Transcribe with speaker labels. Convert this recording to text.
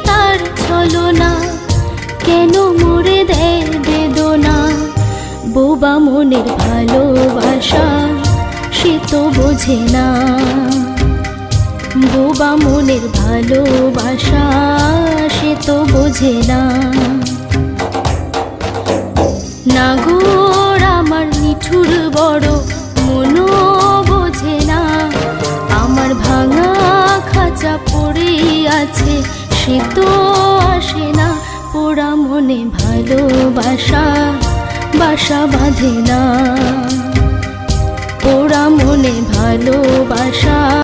Speaker 1: তার ছলনা, কেন মোরে দেয় বেদনা। বোবা মনের ভালোবাসা সে তো বোঝে না, বোবা মনের ভালোবাসা সে তো বোঝে না। নাগর আমার নিঠুর বড়, মনও বোঝে না। আমার ভাঙা খাঁচা পড়ে আছে, সে তো আসে না। পোড়া মনে ভালোবাসা বাসা বাঁধে না, পোড়া মনে ভালোবাসা